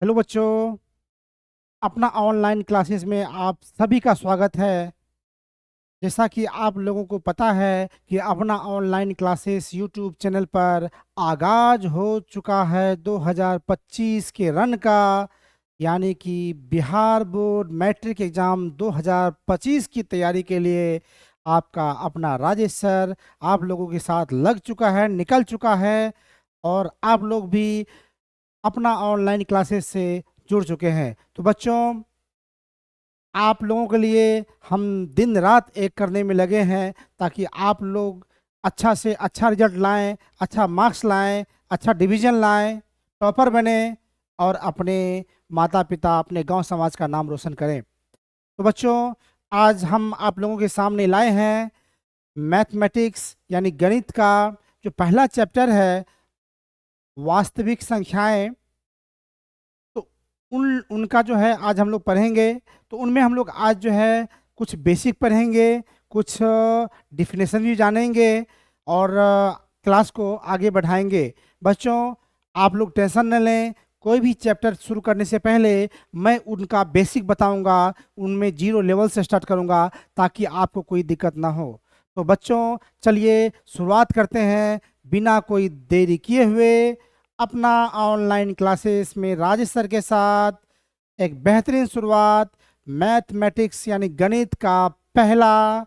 Hello बच्चों, अपना online classes में आप सभी का स्वागत है। जैसा कि आप लोगों को पता है कि अपना ऑनलाइन क्लासेस यूट्यूब चैनल पर आगाज हो चुका है 2025 के रन का, यानी कि बिहार बोर्ड मैट्रिक एग्ज़ाम 2025 की तैयारी के लिए आपका अपना राजेश सर आप लोगों के साथ लग चुका है, निकल चुका है। और आप लोग भी अपना ऑनलाइन क्लासेस से जुड़ चुके हैं। तो बच्चों, आप लोगों के लिए हम दिन रात एक करने में लगे हैं ताकि आप लोग अच्छा से अच्छा रिजल्ट लाएं, अच्छा मार्क्स लाएं, अच्छा डिवीजन लाएं, टॉपर बने और अपने माता पिता, अपने गांव समाज का नाम रोशन करें। तो बच्चों, आज हम आप लोगों के सामने लाए हैं मैथमेटिक्स यानी गणित का जो पहला चैप्टर है, वास्तविक संख्याएं। तो उनका जो है आज हम लोग पढ़ेंगे। तो उनमें हम लोग आज जो है कुछ बेसिक पढ़ेंगे, कुछ डिफिनेशन भी जानेंगे और क्लास को आगे बढ़ाएंगे। बच्चों, आप लोग टेंशन न लें। कोई भी चैप्टर शुरू करने से पहले मैं उनका बेसिक बताऊंगा, उनमें जीरो लेवल से स्टार्ट करूंगा ताकि आपको कोई दिक्कत ना हो। तो बच्चों, चलिए शुरुआत करते हैं बिना कोई देरी किए हुए अपना ऑनलाइन क्लासेस में राजेश सर के साथ एक बेहतरीन शुरुआत मैथमेटिक्स यानी गणित का पहला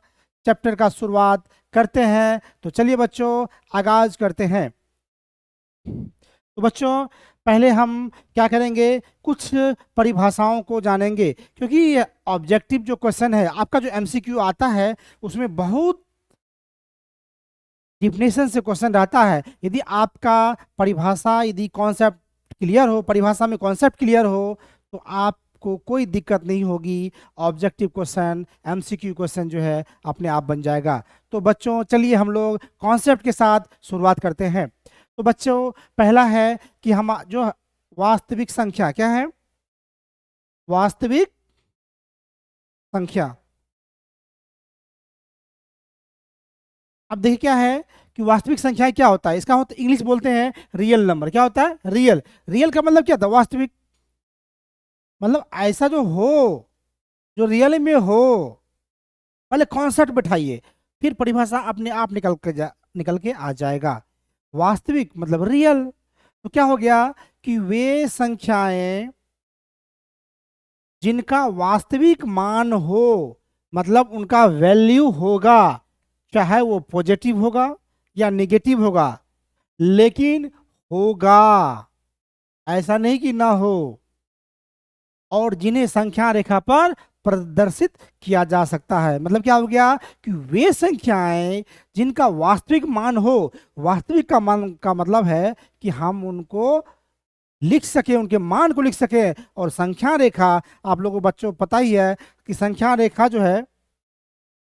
चैप्टर का शुरुआत करते हैं। तो चलिए बच्चों, आगाज करते हैं। तो बच्चों, पहले हम क्या करेंगे, कुछ परिभाषाओं को जानेंगे, क्योंकि ऑब्जेक्टिव जो क्वेश्चन है आपका, जो एमसीक्यू आता है, उसमें बहुत डिफिनेशन से क्वेश्चन रहता है। यदि आपका परिभाषा, यदि कॉन्सेप्ट क्लियर हो, परिभाषा में कॉन्सेप्ट क्लियर हो, तो आपको कोई दिक्कत नहीं होगी। ऑब्जेक्टिव क्वेश्चन, एमसीक्यू क्वेश्चन जो है अपने आप बन जाएगा। तो बच्चों, चलिए हम लोग कॉन्सेप्ट के साथ शुरुआत करते हैं। तो बच्चों, पहला है कि हम जो वास्तविक संख्या क्या है, वास्तविक संख्या। अब देखिए क्या है कि वास्तविक संख्याएं क्या होता है, इसका होता इंग्लिश बोलते हैं रियल नंबर। क्या होता है? रियल। रियल का मतलब क्या था? वास्तविक। मतलब ऐसा जो हो, जो रियल में हो। पहले कॉन्सेप्ट बैठाइए, फिर परिभाषा अपने आप निकल के आ जाएगा। वास्तविक मतलब रियल। तो क्या हो गया कि वे संख्याएं जिनका वास्तविक मान हो, मतलब उनका वैल्यू होगा, चाहे वो पॉजिटिव होगा या नेगेटिव होगा, लेकिन होगा, ऐसा नहीं कि ना हो। और जिन्हें संख्या रेखा पर प्रदर्शित किया जा सकता है। मतलब क्या हो गया कि वे संख्याएं जिनका वास्तविक मान हो। वास्तविक का मान का मतलब है कि हम उनको लिख सके, उनके मान को लिख सके। और संख्या रेखा, आप लोगों को बच्चों पता ही है कि संख्या रेखा जो है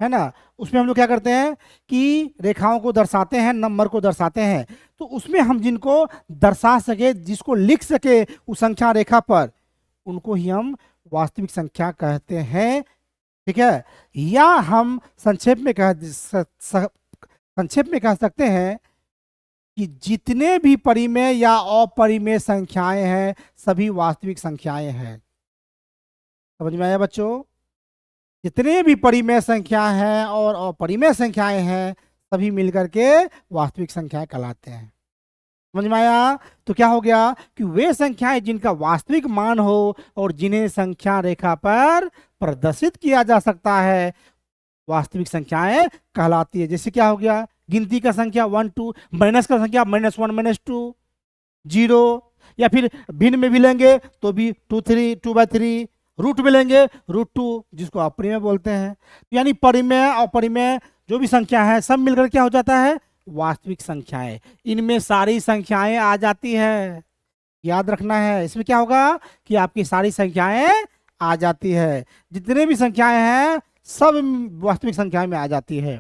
ना, उसमें हम लोग क्या करते हैं कि रेखाओं को दर्शाते हैं, नंबर को दर्शाते हैं। तो उसमें हम जिनको दर्शा सके, जिसको लिख सके उस संख्या रेखा पर, उनको ही हम वास्तविक संख्या कहते हैं। ठीक है। या हम संक्षेप में कह सकते हैं कि जितने भी परिमेय या अपरिमेय संख्याएं हैं, सभी वास्तविक संख्याएं हैं। समझ में आया बच्चों? जितने भी परिमेय संख्या हैं और अपरिमेय संख्याएं हैं, सभी मिलकर के वास्तविक संख्याएं कहलाते हैं। समझ में आया? तो क्या हो गया कि वे संख्याएं जिनका वास्तविक मान हो और जिन्हें संख्या रेखा पर प्रदर्शित किया जा सकता है, वास्तविक संख्याएं कहलाती है। जैसे क्या हो गया, गिनती का संख्या 1 2, माइनस का संख्या -1 -2, 0। या फिर भिन्न में भी लेंगे तो भी 2 3, 2/3। रूट में लेंगे √2, जिसको अपरिमेय बोलते हैं। यानी परिमेय और अपरिमेय जो भी संख्या है, सब मिलकर क्या हो जाता है? वास्तविक संख्याएं। इनमें सारी संख्याएं आ जाती है। याद रखना है, इसमें क्या होगा कि आपकी सारी संख्याएं आ जाती है। जितने भी संख्याएं हैं, सब वास्तविक संख्याएं में आ जाती है।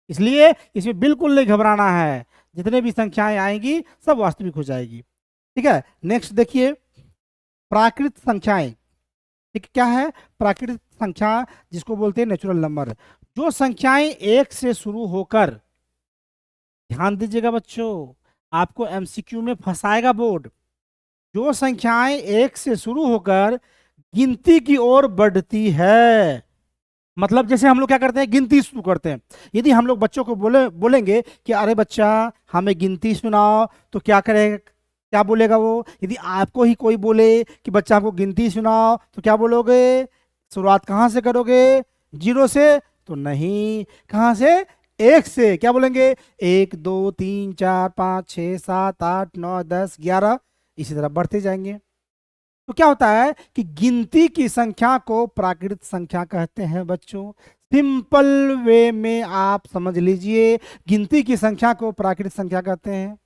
इसलिए इसमें बिल्कुल नहीं घबराना है, जितने भी संख्याएं आएंगी सब वास्तविक हो जाएगी। ठीक है। नेक्स्ट देखिए, प्राकृत संख्याएं। ठीक, क्या है प्राकृतिक संख्या? जिसको बोलते हैं नेचुरल नंबर। जो संख्याएं 1 से शुरू होकर, ध्यान दीजिएगा बच्चों, आपको एमसीक्यू में फंसाएगा बोर्ड। जो संख्याएं एक से शुरू होकर गिनती की ओर बढ़ती है। मतलब जैसे हम लोग क्या करते हैं, गिनती शुरू करते हैं। यदि हम लोग बच्चों को बोलेंगे कि अरे बच्चा हमें गिनती सुनाओ, तो क्या करेगा, क्या बोलेगा वो? यदि आपको ही कोई बोले कि बच्चा हमको गिनती सुनाओ, तो क्या बोलोगे? शुरुआत कहाँ से करोगे? जीरो से तो नहीं, कहाँ से? एक से। क्या बोलेंगे? एक, दो, तीन, चार, पाँच, छः, सात, आठ, नौ, 10, 11, इसी तरह बढ़ते जाएंगे। तो क्या होता है कि गिनती की संख्या को प्राकृत संख्या कहते हैं बच्चों। सिंपल वे में आप समझ लीजिए, गिनती की संख्या को प्राकृत संख्या कहते हैं।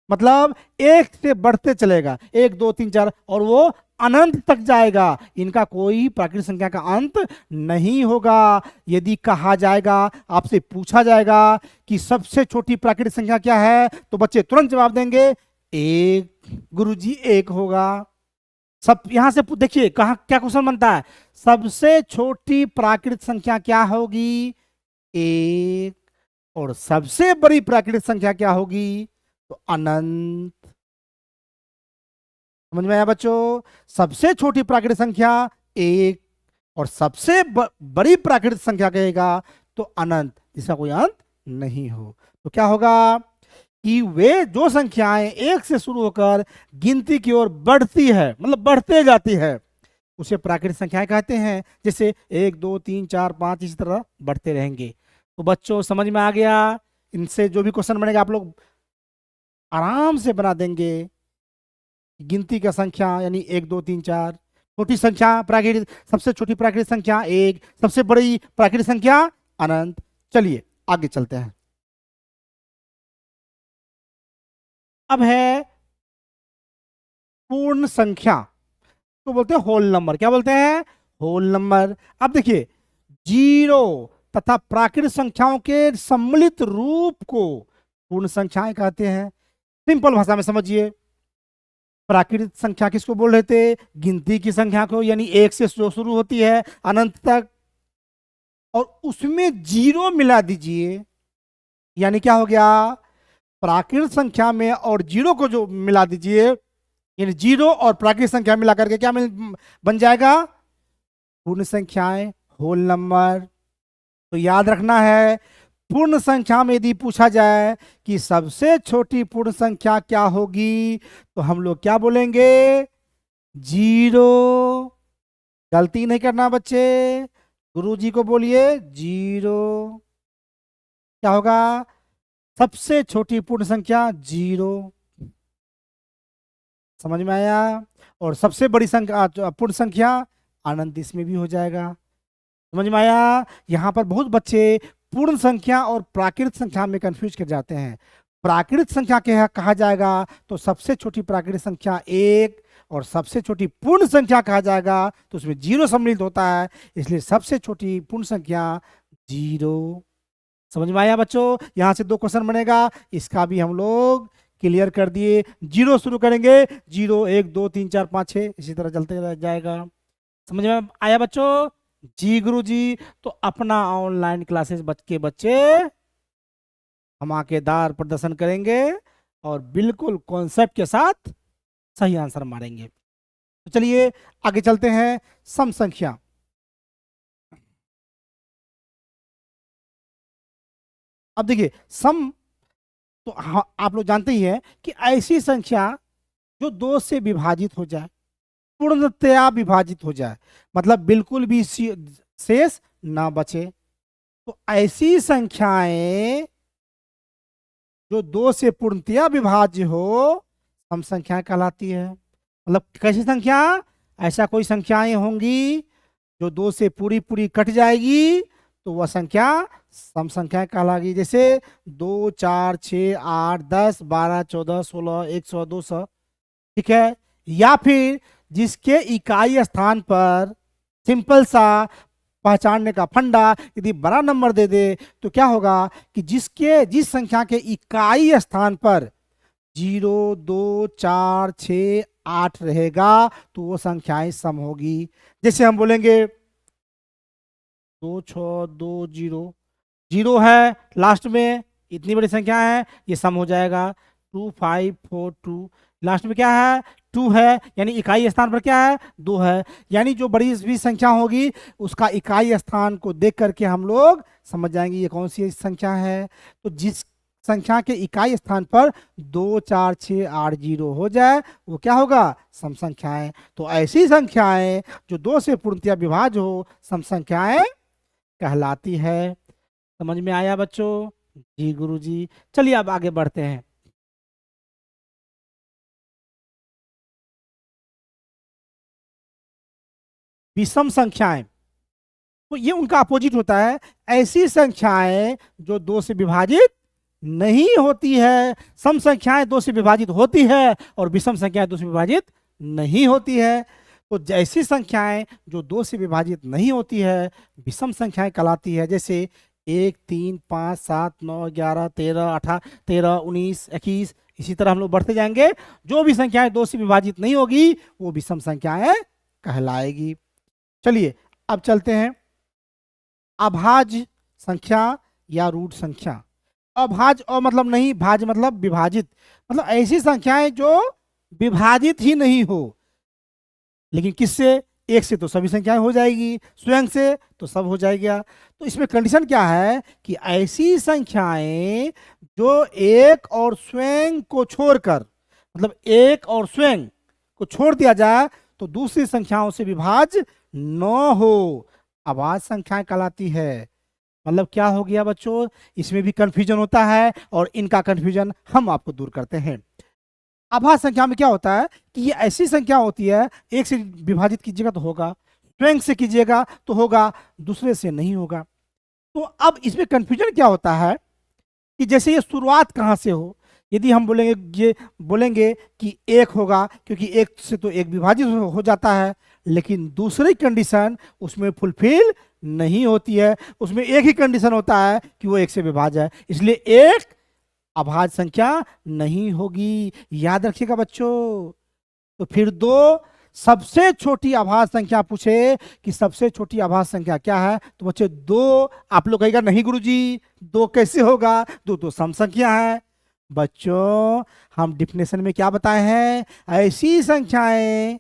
मतलब एक से बढ़ते चलेगा, एक, दो, तीन, चार, और वो अनंत तक जाएगा। इनका कोई प्राकृत संख्या का अंत नहीं होगा। यदि कहा जाएगा, आपसे पूछा जाएगा कि सबसे छोटी प्राकृत संख्या क्या है, तो बच्चे तुरंत जवाब देंगे एक। गुरुजी एक होगा। सब यहां से देखिए कहा क्या क्वेश्चन बनता है, सबसे छोटी प्राकृत संख्या क्या होगी? एक। और सबसे बड़ी प्राकृत संख्या क्या होगी? तो अनंत। समझ में आया बच्चों? सबसे छोटी प्राकृत संख्या एक, और सबसे बड़ी प्राकृत संख्या कहेगा तो अनंत, जिसका कोई अंत नहीं हो। तो क्या होगा कि वे जो संख्याएं एक से शुरू होकर गिनती की ओर बढ़ती है, मतलब बढ़ते जाती है, उसे प्राकृतिक संख्याएं कहते हैं। जैसे एक, दो, तीन, चार, पाँच, इसी तरह बढ़ते रहेंगे। तो बच्चों समझ में आ गया? इनसे जो भी क्वेश्चन बनेगा आप लोग आराम से बना देंगे। गिनती का संख्या यानी एक, दो, तीन, चार, छोटी संख्या प्राकृतिक, सबसे छोटी प्राकृतिक संख्या एक, सबसे बड़ी प्राकृतिक संख्या अनंत। चलिए आगे चलते हैं। अब है पूर्ण संख्या, तो बोलते हैं होल नंबर। क्या बोलते हैं? Whole number. अब देखिए, जीरो तथा प्राकृतिक संख्याओं के सम्मिलित रूप को पूर्ण संख्याएं कहते हैं। सिंपल भाषा में समझिए, प्राकृतिक संख्या किसको बोल रहे थे? गिनती की संख्या को, यानी एक से जो शुरू होती है अनंत तक, और उसमें जीरो मिला दीजिए, यानी क्या हो गया? प्राकृतिक संख्या में और जीरो को जो मिला दीजिए, यानी जीरो और प्राकृतिक संख्या मिला करके क्या बन जाएगा? पूर्ण संख्याएं, होल नंबर। तो याद रखना है, पूर्ण संख्या में यदि पूछा जाए कि सबसे छोटी पूर्ण संख्या क्या होगी, तो हम लोग क्या बोलेंगे? जीरो। गलती नहीं करना बच्चे, गुरुजी को बोलिए जीरो। क्या होगा? सबसे छोटी पूर्ण संख्या जीरो। समझ में आया? और सबसे बड़ी संख्या पूर्ण संख्या अनंत, इसमें भी हो जाएगा। समझ में आया? यहाँ पर बहुत बच्चे पूर्ण संख्या और प्राकृतिक संख्या में कंफ्यूज कर जाते हैं। प्राकृतिक संख्या क्या कहा जाएगा? तो सबसे छोटी प्राकृतिक संख्या एक, और सबसे छोटी पूर्ण संख्या कहा जाएगा तो उसमें जीरो सम्मिलित होता है, इसलिए सबसे छोटी पूर्ण संख्या जीरो। समझ में आया बच्चों? यहाँ से दो क्वेश्चन बनेगा, इसका भी हम लोग क्लियर कर दिए। जीरो शुरू करेंगे, जीरो, एक, दो, तीन, चार, पाँच, छः, इसी तरह चलते जाएगा। समझ में आया बच्चों? जी गुरु जी। तो अपना ऑनलाइन क्लासेस बच्चे धमाकेदार प्रदर्शन करेंगे और बिल्कुल कॉन्सेप्ट के साथ सही आंसर मारेंगे। तो चलिए आगे चलते हैं। सम संख्या। अब देखिए सम, तो हाँ, आप लोग जानते ही हैं कि ऐसी संख्या जो दो से विभाजित हो जाए, पूर्णतया विभाजित हो जाए, मतलब बिल्कुल भी शेष ना बचे, तो ऐसी संख्याएं जो दो से पूर्णतया विभाज्य हो सम संख्या कहलाती है। मतलब कैसी संख्या? ऐसा कोई संख्याएं होंगी जो दो से पूरी पूरी कट जाएगी तो वह संख्या सम संख्या कहलाएगी। जैसे 2, 4, 6, 8, 10, 12, 14, 16, 100, 200, ठीक है। या फिर जिसके इकाई स्थान पर सिंपल सा पहचानने का फंडा, यदि बड़ा नंबर दे दे तो क्या होगा कि जिस संख्या के इकाई स्थान पर 0, 2, 4, 6, 8 रहेगा तो वो संख्याएं सम होगी। जैसे हम बोलेंगे 2, 6, 2, 0, 0 है लास्ट में, इतनी बड़ी संख्या है, ये सम हो जाएगा। 2, 5, 4, 2, लास्ट में क्या है, 2 है, यानी इकाई स्थान पर क्या है, 2 है। यानी जो बड़ी भी संख्या होगी उसका इकाई स्थान को देख करके हम लोग समझ जाएंगे ये कौन सी संख्या है। तो जिस संख्या के इकाई स्थान पर 2 4 6 8 0 हो जाए वो क्या होगा, सम संख्याएं। तो ऐसी संख्याएं जो 2 से पूर्णतया विभाज्य हो सम संख्याएं कहलाती है। समझ में आया बच्चों? जी गुरुजी। चलिए अब आगे बढ़ते हैं। विषम संख्याएं, तो ये उनका अपोजिट होता है। ऐसी संख्याएं जो 2 से विभाजित नहीं होती है। सम संख्याएं 2 से विभाजित होती है और विषम संख्याएं 2 से विभाजित नहीं होती है। तो जैसी संख्याएं जो 2 से विभाजित नहीं होती है विषम संख्याएं कहलाती है। जैसे 1 3 5 7 9 11 13 18 13 19 21, इसी तरह हम लोग बढ़ते जाएंगे। जो भी संख्याएं 2 से विभाजित नहीं होगी वो विषम संख्याएं कहलाएगी। चलिए अब चलते हैं अभाज्य संख्या या रूट संख्या। अभाज्य और मतलब नहीं, भाज्य मतलब विभाजित, मतलब ऐसी संख्याएं जो विभाजित ही नहीं हो। लेकिन किससे, एक से तो सभी संख्याएं हो जाएगी, स्वयं से तो सब हो जाएगा। तो इसमें कंडीशन क्या है कि ऐसी संख्याएं जो एक और स्वयं को छोड़कर, मतलब एक और स्वयं को छोड़ दिया जाए तो दूसरी संख्याओं से विभाज्य न हो, अभाज्य संख्याएं कहलाती है। मतलब क्या हो गया बच्चों, इसमें भी कंफ्यूजन होता है और इनका कंफ्यूजन हम आपको दूर करते हैं। अभाज्य संख्या में क्या होता है कि ये ऐसी संख्या होती है, एक से विभाजित कीजिएगा तो होगा, स्वयं से कीजिएगा तो होगा, दूसरे से नहीं होगा। तो अब इसमें कंफ्यूजन क्या होता है कि जैसे ये शुरुआत कहाँ से हो। यदि हम बोलेंगे, ये बोलेंगे कि एक होगा क्योंकि एक से तो एक विभाजित हो जाता है, लेकिन दूसरी कंडीशन उसमें फुलफिल नहीं होती है। उसमें एक ही कंडीशन होता है कि वो एक से विभाज्य है, इसलिए एक अभाज्य संख्या नहीं होगी। याद रखिएगा बच्चों। तो फिर दो सबसे छोटी अभाज्य संख्या पूछे कि सबसे छोटी अभाज्य संख्या क्या है, तो बच्चे दो। आप लोग कहेगा नहीं गुरुजी दो कैसे होगा, दो तो सम संख्या है। बच्चों हम डिफिनेशन में क्या बताए हैं, ऐसी संख्याएं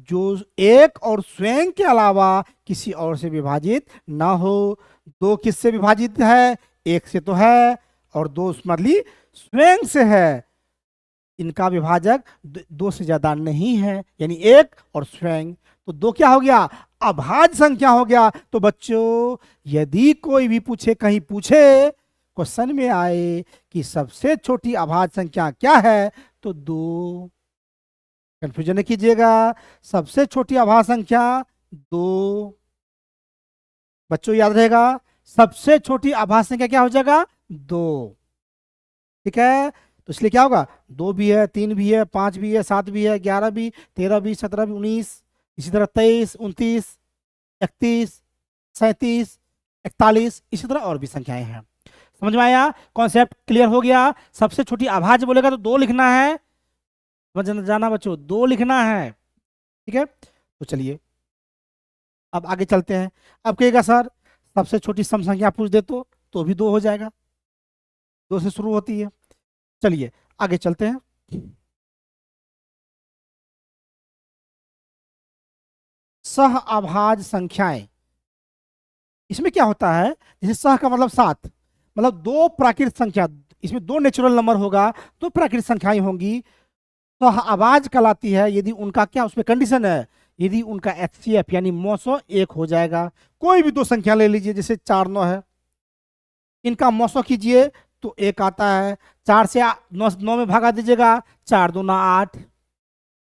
जो एक और स्वयं के अलावा किसी और से विभाजित ना हो। दो किससे विभाजित है, एक से तो है, और दो मतलब स्वयं से है। इनका विभाजक दो से ज्यादा नहीं है, यानी एक और स्वयं। तो दो क्या हो गया, अभाज्य संख्या हो गया। तो बच्चों यदि कोई भी पूछे, कहीं पूछे क्वेश्चन में आए कि सबसे छोटी अभाज्य संख्या क्या है, तो दो। कंफ्यूजन नहीं कीजिएगा, सबसे छोटी अभाज्य संख्या दो। बच्चों याद रहेगा, सबसे छोटी अभाज्य संख्या क्या हो जाएगा, दो। ठीक है, तो इसलिए क्या होगा, दो भी है, तीन भी है, पांच भी है, सात भी है, 11 भी, 13 भी, 17 भी, 19, इसी तरह 23, 29, 31, 37, 41, इसी तरह और भी संख्याएं हैं। समझ में आया, कॉन्सेप्ट क्लियर हो गया। सबसे छोटी अभाज्य बोलेगा तो दो लिखना है, समझ जाना बच्चों, दो लिखना है। ठीक है, तो चलिए अब आगे चलते हैं। अब कहेगा सर सबसे छोटी सम संख्या पूछ दे तो भी दो हो जाएगा, दो से शुरू होती है। चलिए आगे चलते हैं। सह अभाज्य संख्याएं, इसमें क्या होता है, जैसे सह का मतलब सात, मतलब दो प्राकृतिक संख्या, इसमें दो नेचुरल नंबर होगा, दो प्राकृतिक संख्याएं होंगी तो अभाज्य कहलाती है यदि उनका क्या उसमें कंडीशन है, यदि उनका एचसीएफ यानी मौसो एक हो जाएगा। कोई भी दो संख्या ले लीजिए, जैसे 4 9 है, इनका मौसो कीजिए तो एक आता है। 4 से 9 में भागा दीजिएगा, 4 दूना 8,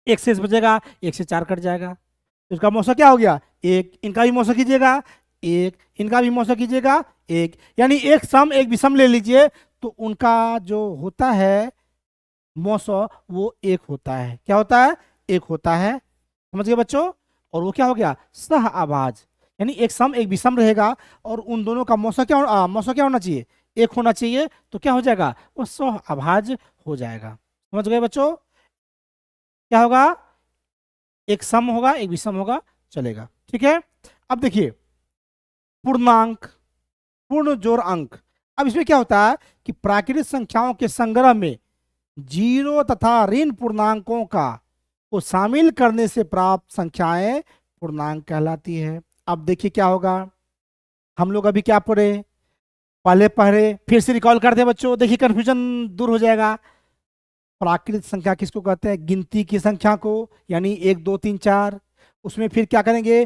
एक से बचेगा, एक से 4 कट जाएगा, तो इसका मौसो क्या हो गया, एक। इनका भी मौसो कीजिएगा एक, इनका भी मौसो कीजिएगा एक, यानी एक सम एक विषम ले लीजिए तो उनका जो होता है मौसो वो एक होता है। क्या होता है, एक होता है। समझ गए बच्चों, और वो क्या हो गया, सह अभाज्य, यानी एक सम एक विषम रहेगा और उन दोनों का मौसो क्या मौसो क्या होना चाहिए, एक होना चाहिए, तो क्या हो जाएगा, वो सह अभाज्य हो जाएगा। समझ गए बच्चों, क्या होगा, एक सम होगा एक विषम होगा, चलेगा। ठीक है, अब देखिए पूर्णांक, पूर्ण जोड़ अंक। अब इसमें क्या होता है कि प्राकृतिक संख्याओं के संग्रह में जीरो तथा ऋण पूर्णांकों का को शामिल करने से प्राप्त संख्याएं पूर्णांक कहलाती है। अब देखिए क्या होगा, हम लोग अभी क्या पढ़े, पहले पढ़े, फिर से रिकॉल करते हैं बच्चों, देखिए कंफ्यूजन दूर हो जाएगा। प्राकृत संख्या किसको कहते हैं? गिनती की संख्या को, यानी 1 2 3 4। उसमें फिर क्या करेंगे,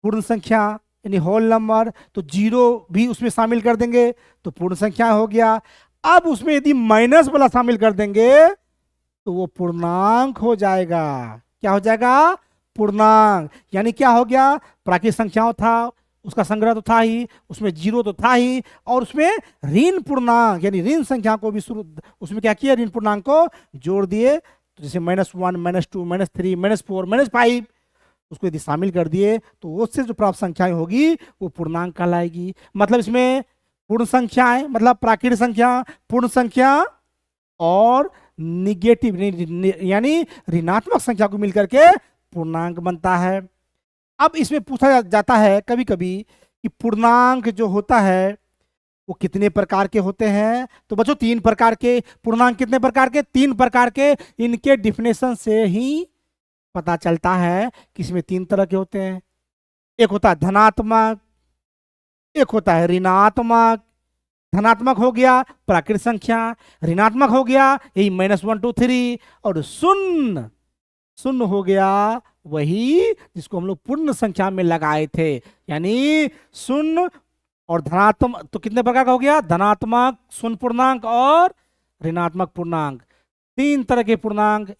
पूर्ण संख्या यानी होल नंबर, तो जीरो भी उसमें शामिल कर देंगे तो पूर्ण संख्या हो गया। अब उसमें यदि माइनस वाला शामिल कर देंगे तो वो पूर्णांक हो जाएगा। क्या हो जाएगा? पूर्णांक। यानी क्या हो गया, प्राकृतिक संख्याओं था, उसका संग्रह तो था ही, उसमें जीरो तो था ही, और उसमें ऋण पूर्णांक यानी ऋण संख्या को भी शुरू उसमें क्या किया, ऋण पूर्णांक को जोड़ दिए। तो जैसे -1 -2 -3 -4 -5, उसको यदि शामिल कर दिए तो उससे जो प्राप्त संख्याएं होगी वो पूर्णांक कहलाएगी। मतलब इसमें पूर्ण संख्याएं मतलब प्राकृतिक संख्या, पूर्ण संख्या और निगेटिव यानी ऋणात्मक संख्या को मिलकर के पूर्णांक बनता है। अब इसमें पूछा जाता है कभी कभी कि पूर्णांक जो होता है वो कितने प्रकार के होते हैं? तो बच्चों 3 प्रकार के पूर्णांक। कितने प्रकार के? 3 प्रकार के। इनके डिफिनेशन से ही पता चलता है कि इसमें 3 तरह के होते हैं। एक होता है धनात्मक, एक होता है ऋणात्मक। धनात्मक हो गया प्राकृतिक संख्या, ऋणात्मक हो गया यही -1 2 3, और शून्य, शून्य हो गया वही जिसको हम लोग पूर्ण संख्या में लगाए थे। यानी शून्य और धनात्मक, तो कितने प्रकार का हो गया? धनात्मक, शून्य पूर्णांक और ऋणात्मक पूर्णांक। 3 तरह के पूर्णांक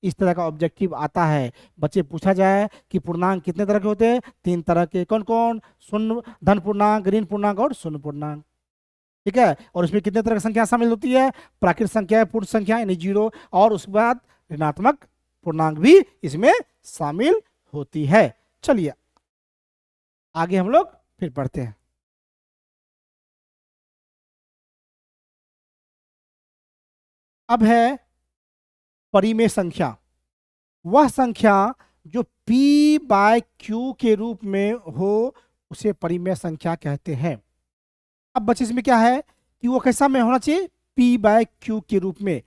इस तरह का ऑब्जेक्टिव आता है। बच्चे पूछा जाए कि पूर्णांक कितने तरह के होते हैं? 3 तरह के। कौन कौन? शून्य, धन पूर्णांक, ऋण पूर्णांक और शून्य पूर्णांक। ठीक है। और इसमें कितने तरह की संख्या शामिल होती है? प्राकृतिक संख्या, पूर्ण संख्या यानी जीरो, और उसके बाद ऋणात्मक पूर्णांक भी इसमें शामिल होती है। चलिए आगे हम लोग फिर पढ़ते हैं। अब है परिमेय संख्या। वह संख्या जो p/q के रूप में हो उसे परिमेय संख्या कहते हैं। अब बच्चे इसमें क्या है कि वो कैसा में होना चाहिए? p/q के रूप में।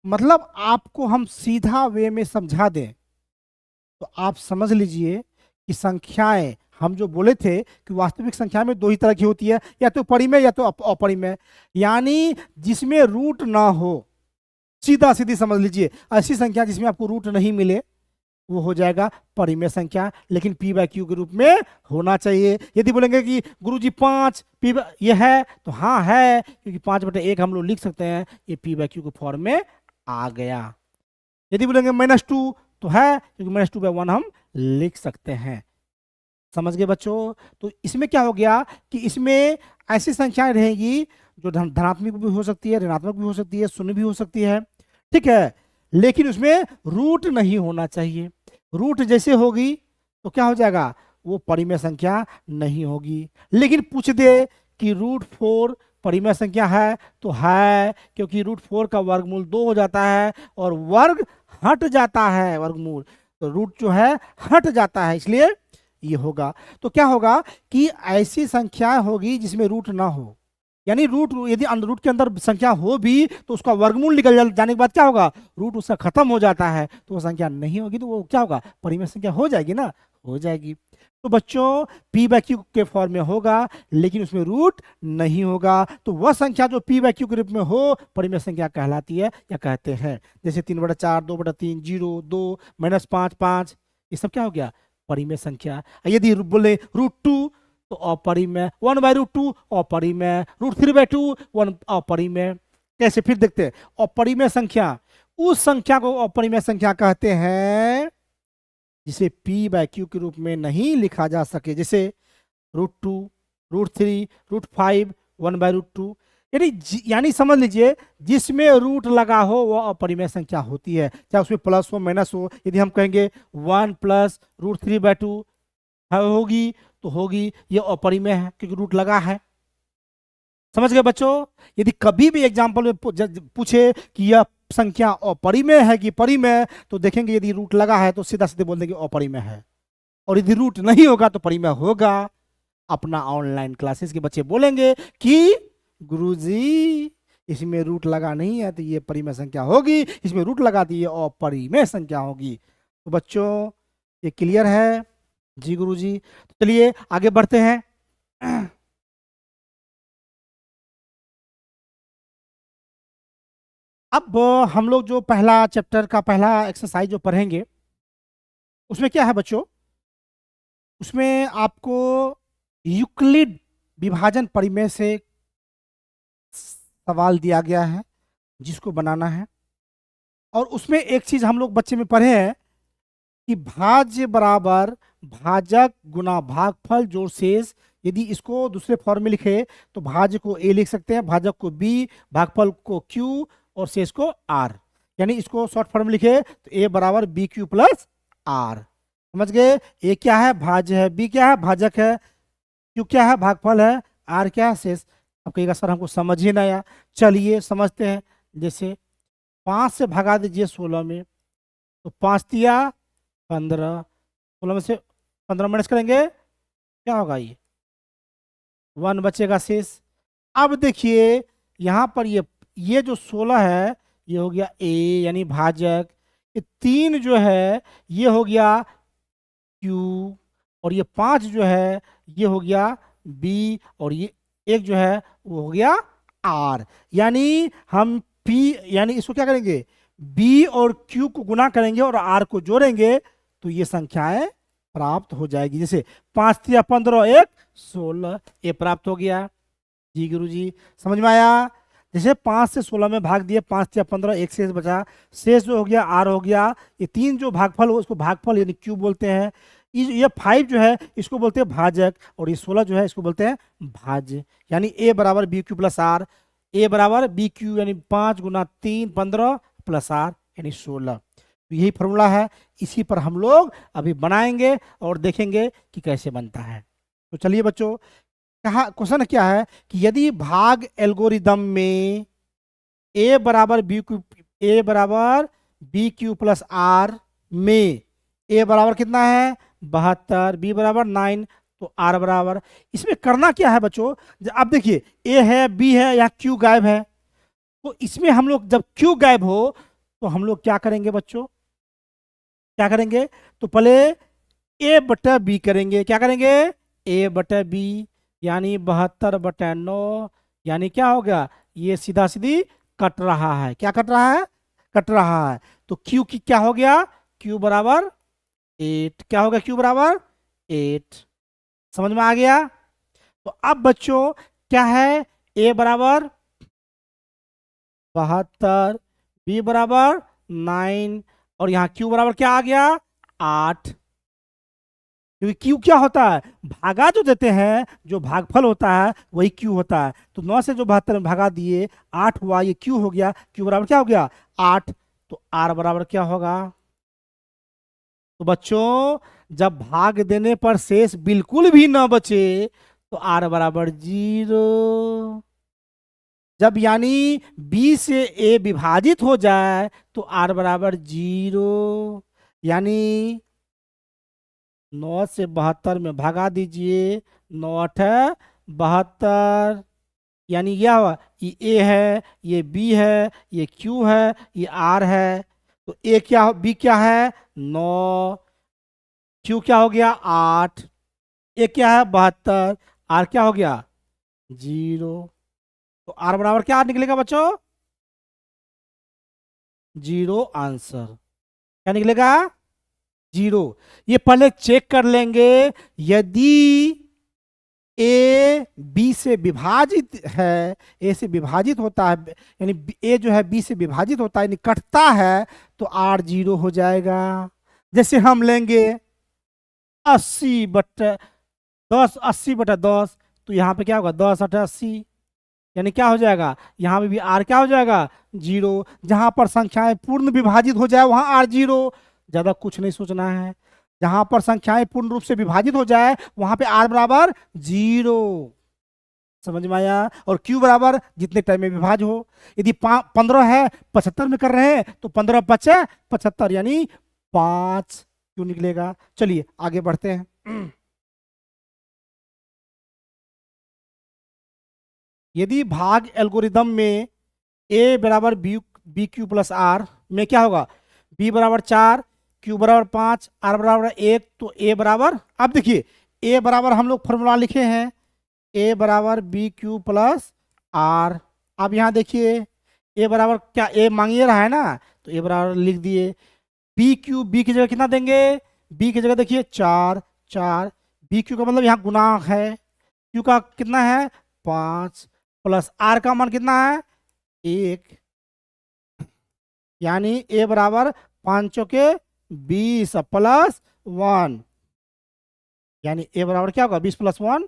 मतलब आपको हम सीधा वे में समझा दें तो आप समझ लीजिए कि संख्याएं हम जो बोले थे कि वास्तविक संख्या में 2 ही तरह की होती है, या तो परिमेय या तो अपरिमेय। यानी जिसमें रूट ना हो, सीधा सीधी समझ लीजिए, ऐसी संख्या जिसमें आपको रूट नहीं मिले वो हो जाएगा परिमेय संख्या, लेकिन p/q के रूप में होना चाहिए। यदि बोलेंगे कि गुरुजी 5 p ये है, तो हाँ है, क्योंकि 5/1 हम लोग लिख सकते हैं, ये p/q के फॉर्म में आ गया। यदि बोलेंगे -2 तो है, क्योंकि -2/1 हम लिख सकते हैं। समझ गए बच्चों? तो इसमें क्या हो गया कि इसमें ऐसी संख्याएं रहेगी जो धनात्मक भी हो सकती है, ऋणात्मक भी हो सकती है, शून्य भी हो सकती है। ठीक है, लेकिन उसमें रूट नहीं होना चाहिए। रूट जैसे होगी तो क्या हो जाएगा? वो परिमेय संख्या नहीं होगी। लेकिन पूछ दे कि √4 परिमेय संख्या है, तो है, क्योंकि √4 का वर्गमूल 2 हो जाता है और वर्ग हट जाता है, वर्गमूल तो रूट जो है हट जाता है, इसलिए ये होगा। तो क्या होगा कि ऐसी संख्या होगी जिसमें रूट ना हो, यानी रूट यदि रूट के अंदर संख्या हो भी तो उसका वर्गमूल निकल जाने के बाद क्या होगा? रूट उसका खत्म हो जाता है, तो वो संख्या नहीं होगी, तो वो क्या होगा? परिमेय संख्या हो जाएगी ना, हो जाएगी। तो बच्चों p/q के फॉर्म में होगा, लेकिन उसमें रूट नहीं होगा, तो वह संख्या जो p/q के रूप में हो परिमेय संख्या कहलाती है या कहते हैं। जैसे 3/4, 2/3, 0, 2, -5, 5, ये सब क्या हो गया? परिमेय संख्या। यदि बोले √2 तो अपरिमेय, 1/√2 अपरिमेय, √3/2 1 अपरिमेय। कैसे? फिर देखते हैं। अपरिमेय संख्या उस संख्या को अपरिमेय संख्या कहते हैं जिसे p/q के रूप में नहीं लिखा जा सके, जैसे √2, √3, √5, 1/√2। यानी समझ लीजिए जिसमें रूट लगा हो वह अपरिमेय संख्या होती है, चाहे उसमें प्लस हो माइनस हो। यदि हम कहेंगे 1 + √3/2 होगी तो होगी, ये अपरिमेय है क्योंकि रूट लगा है। समझ गए बच्चों? यदि कभी भी एग्जाम्पल में पूछे कि यह संख्या अपरिमेय है कि परिमेय, तो देखेंगे यदि रूट लगा है तो सीधा सीधे बोल देंगे अपरिमेय है, और यदि रूट नहीं होगा तो परिमेय होगा। अपना ऑनलाइन क्लासेस के बच्चे बोलेंगे कि गुरुजी इसमें रूट लगा नहीं है तो ये परिमेय संख्या होगी, इसमें रूट लगा दी है और परिमेय संख्या होगी। तो बच्चों ये क्लियर है? जी गुरुजी। तो चलिए आगे बढ़ते हैं। अब हम लोग जो पहला चैप्टर का पहला एक्सरसाइज जो पढ़ेंगे उसमें क्या है बच्चों, उसमें आपको यूक्लिड विभाजन परिमेय से सवाल दिया गया है जिसको बनाना है। और उसमें एक चीज हम लोग बच्चे में पढ़े हैं कि भाज्य बराबर भाजक गुना भागफल जोड़ शेष। यदि इसको दूसरे फॉर्म में लिखे तो भाज्य को ए लिख सकते हैं, भाजक को बी, भागफल को क्यू और शेष को आर। यानी इसको शॉर्ट फॉर्म में लिखे तो ए बराबर बी क्यू प्लस आर। समझ गए? ए क्या है? भाज्य है। बी क्या है? भाजक है। क्यू क्या है? भागफल है। आर क्या है? शेष। अब कहिएगा सर हमको समझ ही नहीं आया। चलिए समझते हैं। जैसे 5 से भगा दीजिए 16 में, तो 5 तिया 15, 16 में से 15 माइनस करेंगे क्या होगा? ये 1 बचेगा शेष। अब देखिए यहाँ पर ये जो 16 है ये हो गया ए यानी भाजक, ये 3 जो है ये हो गया क्यू, और ये 5 जो है ये हो गया बी, और ये एक जो है वो हो गया आर। यानी हम पी यानी इसको क्या करेंगे? बी और क्यू को गुना करेंगे और आर को जोड़ेंगे तो ये संख्याएं प्राप्त हो जाएगी। जैसे 5 तिया 15 1 16, ये प्राप्त हो गया। जी गुरु जी समझ में आया? जैसे 5 से 16 में भाग दिए, 5 तिया 15, एक शेष बचा, शेष जो हो गया आर हो गया। ये 3 जो भागफल हो उसको भागफल यानी क्यू बोलते हैं। ये 5 जो है इसको बोलते हैं भाजक, और ये 16 जो है इसको बोलते हैं भाज्य। यानी ए बराबर बी क्यू प्लस आर। ए बराबर बी क्यू यानी 5 गुना 3 15 प्लस आर यानी 16। तो यही फॉर्मूला है, इसी पर हम लोग अभी बनाएंगे और देखेंगे कि कैसे बनता है। तो चलिए बच्चों, कहा क्वेश्चन क्या है कि यदि भाग एल्गोरिदम में ए बराबर बी क्यू प्लस आर में ए बराबर कितना है? 72, बी बराबर 9, तो आर बराबर, इसमें करना क्या है बच्चों? अब देखिए ए है, बी है, या क्यू गायब है। तो इसमें हम लोग जब क्यू गायब हो तो हम लोग क्या करेंगे बच्चों? क्या करेंगे? तो पहले ए बटा बी करेंगे। क्या करेंगे? ए बटा बी यानी 72/9, यानी क्या हो गया? ये सीधा सीधी कट रहा है। क्या कट रहा है? कट रहा है। तो क्यू की क्या हो गया? क्यू बराबर 8। क्या हो गया? क्यू बराबर 8। समझ में आ गया? तो अब बच्चों क्या है? ए बराबर 72, बी बराबर 9, और यहाँ क्यू बराबर क्या आ गया? 8। क्योंकि क्यू क्या होता है? भागा जो देते हैं, जो भागफल होता है वही क्यू होता है। तो 9 से जो 72 में भागा दिए 8 हुआ, ये क्यू हो गया। क्यू बराबर क्या हो गया? 8। तो आर बराबर क्या होगा? तो बच्चों जब भाग देने पर शेष बिल्कुल भी ना बचे तो आर बराबर 0। जब यानी बी से ए विभाजित हो जाए तो आर बराबर 0। यानी 9 से 72 में भगा दीजिए, 9 8 72, यानी यह हुआ, ये ए है, ये बी है, ये क्यू है, ये आर है। तो ए क्या, बी क्या है? 9, क्यू क्या हो गया? 8, ए क्या है? 72, आर क्या हो गया? 0। तो आर बराबर क्या निकलेगा बच्चों? 0 आंसर। क्या निकलेगा? 0। ये पहले चेक कर लेंगे, यदि ए बी से विभाजित है, ए से विभाजित होता है, यानी ए जो है बी से विभाजित होता है यानी कटता है, तो आर 0 हो जाएगा। जैसे हम लेंगे 80/10, 80/10, तो यहाँ पे क्या होगा? 10 8 80, यानी क्या हो जाएगा? यहाँ पे भी आर क्या हो जाएगा? 0। जहां पर संख्याएं पूर्ण विभाजित हो जाए वहां आर 0। ज्यादा कुछ नहीं सोचना है। जहां पर संख्याएं पूर्ण रूप से विभाजित हो जाए वहां पे आर बराबर 0। समझ में आया? और क्यू बराबर जितने टाइम में विभाज हो। यदि 15 है 75 में कर रहे हैं तो 15 5 75, यानी 5 क्यू निकलेगा। चलिए आगे बढ़ते हैं। यदि भाग एल्गोरिदम में ए बराबर B B Q plus R में क्या होगा, बी बराबर 4, क्यू बराबर 5, आर बराबर 1, तो ए बराबर, अब देखिए ए बराबर हम लोग फॉर्मूला लिखे हैं, ए बराबर बी क्यू प्लस आर। अब यहाँ देखिए ए बराबर क्या, ए मांगिए रहा है ना, तो ए बराबर लिख दिए, बी क्यू, बी की जगह कितना देंगे, बी की जगह देखिए 4, 4, बी क्यू का मतलब यहाँ गुणांक है, क्यू का कितना है 5, प्लस आर का मान कितना है 1, यानी ए बराबर 5 चौके 20 प्लस 1, यानी ए बराबर क्या होगा 20 प्लस 1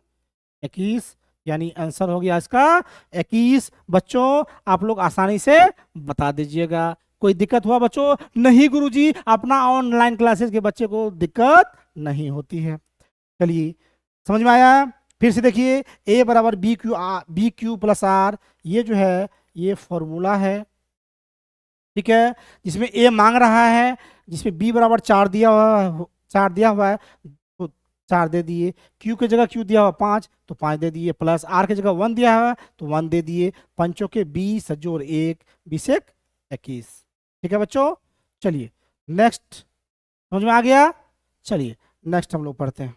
21, यानी आंसर हो गया इसका 21। बच्चों आप लोग आसानी से बता दीजिएगा। कोई दिक्कत हुआ बच्चों? नहीं गुरुजी, अपना ऑनलाइन क्लासेस के बच्चे को दिक्कत नहीं होती है। चलिए समझ में आया? फिर से देखिए, ए बराबर बी क्यू प्लस आर, ये जो है ये फॉर्मूला है, ठीक है, जिसमें ए मांग रहा है, जिसमें बी बराबर 4 दिया हुआ है, 4 दिया हुआ है तो 4 दे दिए, क्यू की जगह क्यू दिया हुआ 5 तो 5 दे दिए, प्लस आर की जगह 1 दिया हुआ है तो 1 दे दिए, पंचों के 20 जोड़ 1, 20 1 21। ठीक है बच्चों, चलिए नेक्स्ट, समझ में आ गया? चलिए नेक्स्ट हम लोग पढ़ते हैं।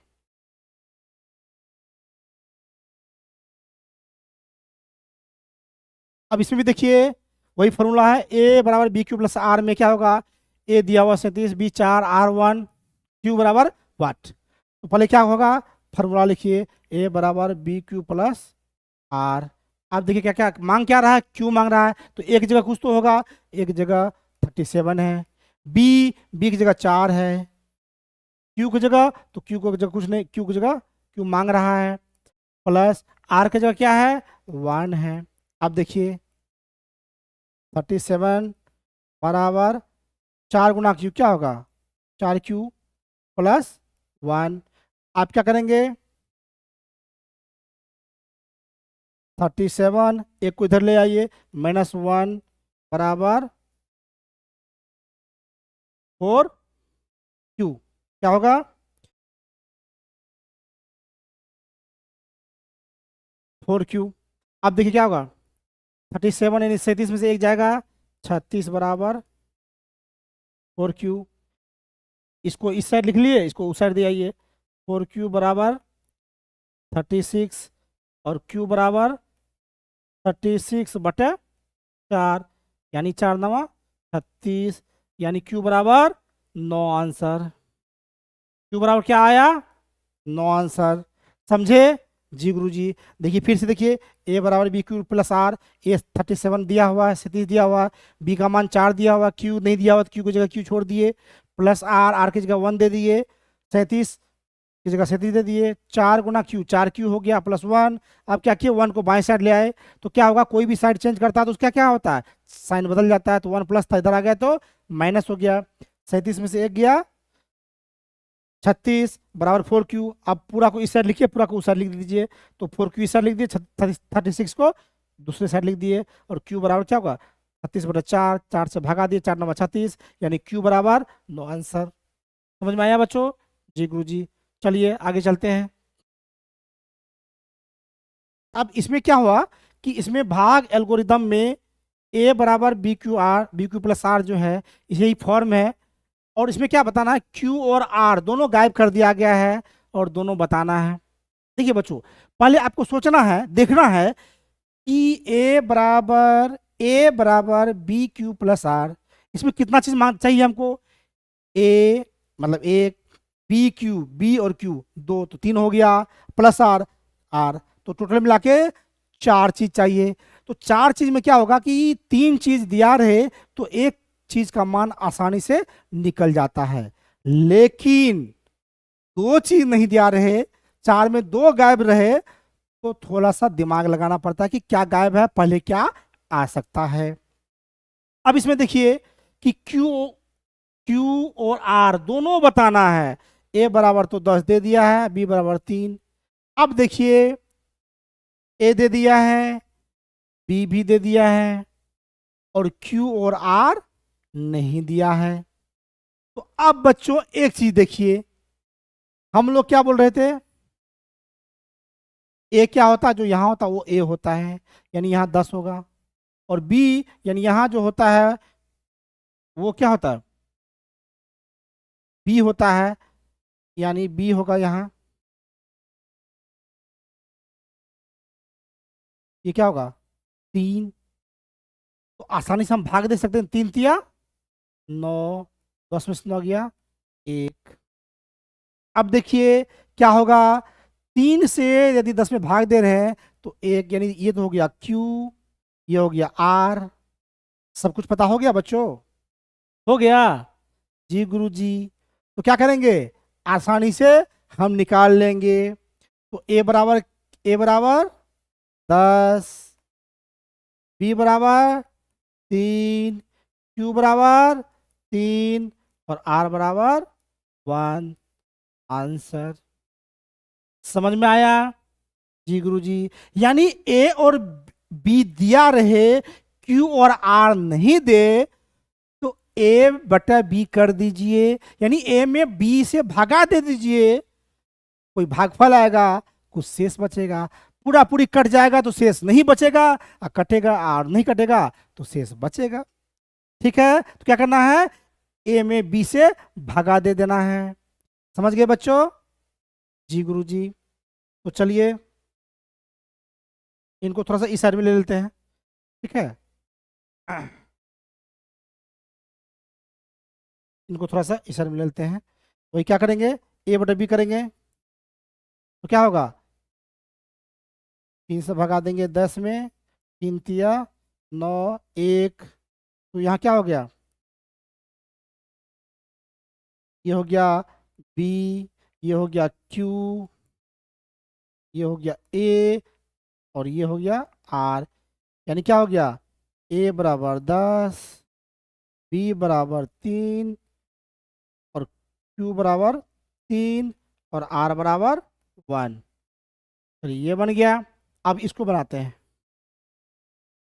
अब इसमें भी देखिए वही फॉर्मूला है, ए बराबर बी क्यू प्लस आर में क्या होगा, ए दिया हुआ 37, बी 4, आर 1, क्यू बराबर वाट, तो पहले क्या होगा, फॉर्मूला लिखिए, ए बराबर बी क्यू प्लस आर। आप देखिए क्या क्या मांग क्या रहा है, क्यू मांग रहा है, तो एक जगह कुछ तो होगा, एक जगह 37 है, बी बी की जगह 4 है, क्यू की जगह, तो क्यू की जगह कुछ नहीं, क्यू की जगह क्यू मांग रहा है, प्लस आर की जगह क्या है 1 है। अब देखिए 37 बराबर 4 गुना क्यू क्या होगा, 4 क्यू प्लस 1। आप क्या करेंगे, 37 एक को इधर ले आइए, -1 बराबर 4 क्यू, क्या होगा 4 क्यू। अब देखिए क्या होगा, 37 यानी 37 में से एक जाएगा, 36 बराबर 4 क्यू, इसको इस साइड लिख लिए, इसको उस साइड दे आइए, 4 क्यू बराबर 36 और क्यू बराबर 36/4, यानी 4 नवा 36, यानी क्यू बराबर 9 आंसर। क्यू बराबर क्या आया 9 आंसर, समझे? जी गुरु जी। देखिए फिर से देखिए, ए बराबर बी क्यू प्लस आर, ए 37 दिया हुआ है, 37 दिया हुआ है, बी का मान 4 दिया हुआ, क्यू नहीं दिया हुआ तो क्यू की जगह क्यू छोड़ दिए, प्लस आर, आर की जगह 1 दे दिए, 37 की जगह 37 दे दिए, 4 गुना क्यू 4 क्यू हो गया प्लस 1। अब क्या किए 1 को बाएं साइड ले आए, तो क्या होगा, कोई भी साइड चेंज करता है तो उसका क्या होता है, साइन बदल जाता है, तो 1 प्लस था इधर आ गया तो माइनस हो गया, 37 में से एक गया, 36 बराबर 4 क्यू। अब पूरा को इस साइड लिखिए, पूरा को उस साइड लिख दीजिए, तो 4 क्यू इस साइड लिख दिए, 36 को दूसरे साइड लिख दिए, और क्यू बराबर क्या होगा 36/4, 4 से भागा दिए, 4 9 36, यानी क्यू बराबर 9 आंसर। समझ में आया बच्चों? जी गुरु जी। चलिए आगे चलते हैं। अब इसमें क्या हुआ कि इसमें भाग एल्गोरिदम में ए बराबर बी क्यू प्लस आर जो है यही फॉर्म है, और इसमें क्या बताना है, क्यू और आर दोनों गायब कर दिया गया है और दोनों बताना है। देखिए बच्चों, पहले आपको सोचना है, देखना है कि ए बराबर बी क्यू प्लस आर, इसमें कितना चीज चाहिए हमको, ए मतलब एक, बी क्यू बी और क्यू दो तो 3 हो गया, प्लस आर आर, तो टोटल मिला के 4 चीज चाहिए। तो 4 चीज में क्या होगा कि 3 चीज दिया रहे तो एक चीज का मान आसानी से निकल जाता है, लेकिन 2 चीज नहीं दिया रहे, 4 में 2 गायब रहे, तो थोड़ा सा दिमाग लगाना पड़ता है कि क्या गायब है, पहले क्या आ सकता है। अब इसमें देखिए कि क्यू क्यू और आर दोनों बताना है, ए बराबर तो 10 दे दिया है, बी बराबर 3। अब देखिए ए दे दिया है, बी भी दे दिया है, और क्यू और आर नहीं दिया है। तो अब बच्चों एक चीज देखिए, हम लोग क्या बोल रहे थे, ए क्या होता है, जो यहां होता है वो ए होता है, यानी यहां 10 होगा, और बी यानी यहाँ जो होता है वो क्या होता है, बी होता है, यानी बी होगा यहाँ, ये क्या होगा 3। तो आसानी से हम भाग दे सकते हैं, 3 तिया 9, 10 में से 9 गया 1। अब देखिए क्या होगा, 3 से यदि 10 में भाग दे रहे हैं तो एक, यानी ये तो हो गया क्यू, ये हो गया आर। सब कुछ पता हो गया बच्चों, हो गया जी गुरुजी। तो क्या करेंगे, आसानी से हम निकाल लेंगे। तो ए बराबर 10, बी बराबर 3, क्यू बराबर 3 और आर बराबर 1। आंसर समझ में आया जी गुरुजी। यानी ए और बी दिया रहे, क्यू और आर नहीं दे, तो ए बटा बी कर दीजिए, यानी ए में बी से भागा दे दीजिए, कोई भागफल आएगा, कुछ शेष बचेगा। पूरा पूरी कट जाएगा तो शेष नहीं बचेगा, और कटेगा और नहीं कटेगा तो शेष बचेगा। ठीक है, तो क्या करना है, ए में बी से भागा दे देना है। समझ गए बच्चों जी गुरुजी। तो चलिए इनको थोड़ा सा इस साइड में ले लेते हैं, ठीक है। इनको थोड़ा सा इस साइड में ले लेते हैं। वही क्या करेंगे, ए बटा बी करेंगे, तो क्या होगा 3 से भगा देंगे 10 में, 3 तिया 9, 1। तो यहाँ क्या हो गया, ये हो गया बी, ये हो गया क्यू, ये हो गया ए और ये हो गया आर। यानी क्या हो गया, ए बराबर 10, बी बराबर 3 और क्यू बराबर 3 और आर बराबर 1। तो ये बन गया। अब इसको बनाते हैं।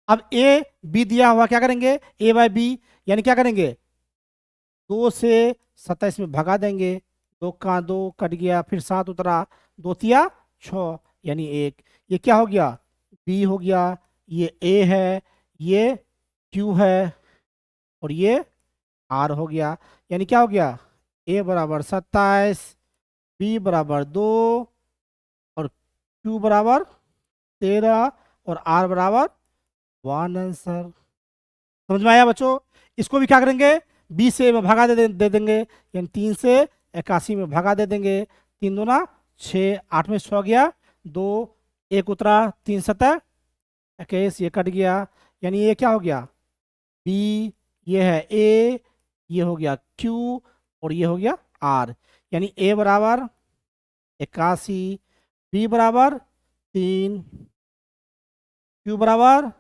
अब ए बी दिया हुआ, क्या करेंगे, ए बाय बी, यानी क्या करेंगे, 2 से 27 में भगा देंगे, 2 का 2 कट गया, फिर 7 उतरा, 2 तिया 6 यानी 1। ये क्या हो गया, बी हो गया, ये ए है, ये क्यू है और ये आर हो गया। यानी क्या हो गया, ए बराबर 27, बी बराबर 2 और क्यू बराबर 13 और आर बराबर 1। आंसर समझ में आया बच्चों। इसको भी क्या करेंगे, 20 से भागा दे देंगे, यानी 3 से 81 में भागा दे देंगे, 3 दूना 6, 8 में 6 गया, 2 1 उतरा, 3 7 21, ये कट गया। यानी ये क्या हो गया, बी, ये है ए, ये हो गया क्यू और ये हो गया आर। यानी ए बराबर 81, बी बराबर 3, क्यू बराबर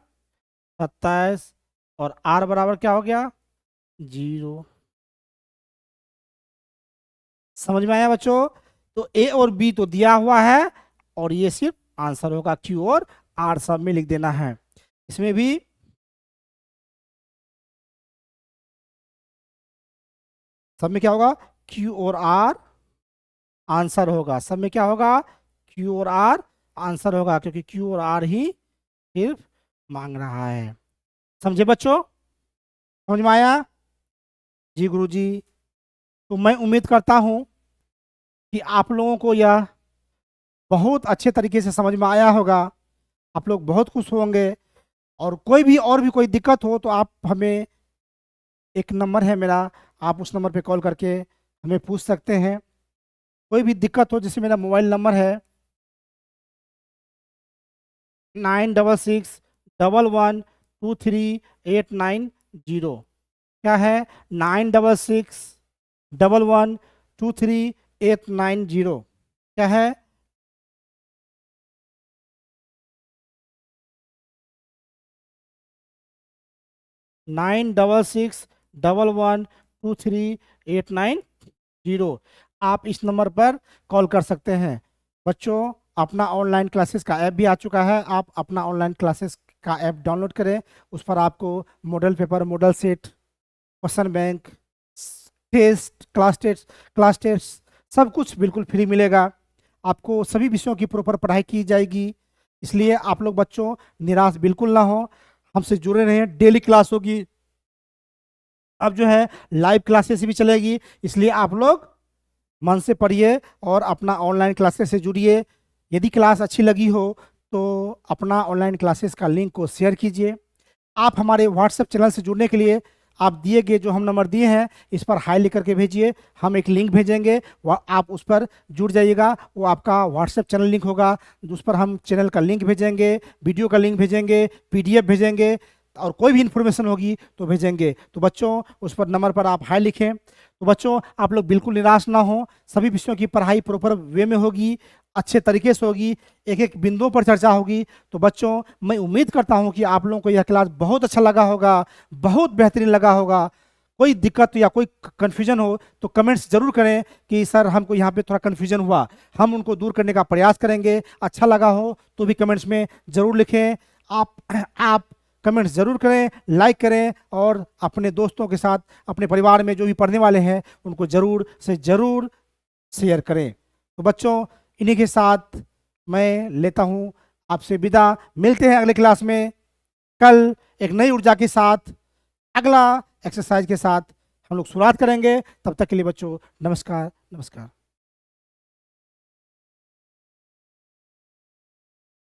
27 और आर बराबर क्या हो गया 0। समझ में आया बच्चों। तो ए और बी तो दिया हुआ है और ये सिर्फ आंसर होगा, क्यू और आर सब में लिख देना है। इसमें भी सब में क्या होगा, क्यू और आर आंसर होगा। सब में क्या होगा, क्यू और आर आंसर होगा, क्योंकि क्यू और आर ही सिर्फ मांग रहा है। समझे बच्चों, समझ में आया जी गुरुजी। तो मैं उम्मीद करता हूं कि आप लोगों को यह बहुत अच्छे तरीके से समझ में आया होगा, आप लोग बहुत खुश होंगे। और कोई भी कोई दिक्कत हो तो आप हमें, एक नंबर है मेरा, आप उस नंबर पे कॉल करके हमें पूछ सकते हैं। कोई भी दिक्कत हो, जैसे मेरा मोबाइल नंबर है 9661123890। क्या है, 9661123890। क्या है, 9661123890। आप इस नंबर पर कॉल कर सकते हैं। बच्चों, अपना ऑनलाइन क्लासेस का ऐप भी आ चुका है, आप अपना ऑनलाइन क्लासेस का ऐप डाउनलोड करें। उस पर आपको model paper, model set, question bank, class test सब कुछ बिल्कुल फ्री मिलेगा। आपको सभी विषयों की प्रॉपर पढ़ाई की जाएगी। इसलिए आप लोग बच्चों निराश बिल्कुल ना हो। हमसे जुड़े रहें। डेली क्लास होगी, अब जो है लाइव क्लासेस भी चलेगी, इसलिए आप लोग मन से पढ़िए और अपना ऑनलाइन क्लासेस से जुड़िए। यदि क्लास अच्छी लगी हो तो अपना ऑनलाइन क्लासेस का लिंक को शेयर कीजिए। आप हमारे व्हाट्सएप चैनल से जुड़ने के लिए आप दिए गए जो हम नंबर दिए हैं इस पर हाई लिख करके भेजिए, हम एक लिंक भेजेंगे, वह आप उस पर जुड़ जाइएगा। वो आपका व्हाट्सएप चैनल लिंक होगा, उस पर हम चैनल का लिंक भेजेंगे, वीडियो का लिंक भेजेंगे, पीडीएफ भेजेंगे और कोई भी इन्फॉर्मेशन होगी तो भेजेंगे। तो बच्चों उस पर नंबर पर आप हाई लिखें। तो बच्चों आप लोग बिल्कुल निराश ना हो, सभी विषयों की पढ़ाई प्रॉपर वे में होगी, अच्छे तरीके से होगी, एक एक बिंदुओं पर चर्चा होगी। तो बच्चों मैं उम्मीद करता हूं कि आप लोगों को यह क्लास बहुत अच्छा लगा होगा, बहुत बेहतरीन लगा होगा। कोई दिक्कत या कोई कन्फ्यूजन हो तो कमेंट्स जरूर करें कि सर हमको यहाँ पे थोड़ा कन्फ्यूजन हुआ, हम उनको दूर करने का प्रयास करेंगे। अच्छा लगा हो तो भी कमेंट्स में ज़रूर लिखें। आप कमेंट्स ज़रूर करें, लाइक करें और अपने दोस्तों के साथ, अपने परिवार में जो भी पढ़ने वाले हैं उनको ज़रूर से ज़रूर शेयर करें। तो बच्चों इन्हीं के साथ मैं लेता हूँ आपसे विदा। मिलते हैं अगले क्लास में कल एक नई ऊर्जा के साथ, अगला एक्सरसाइज के साथ हम लोग शुरुआत करेंगे। तब तक के लिए बच्चों नमस्कार नमस्कार।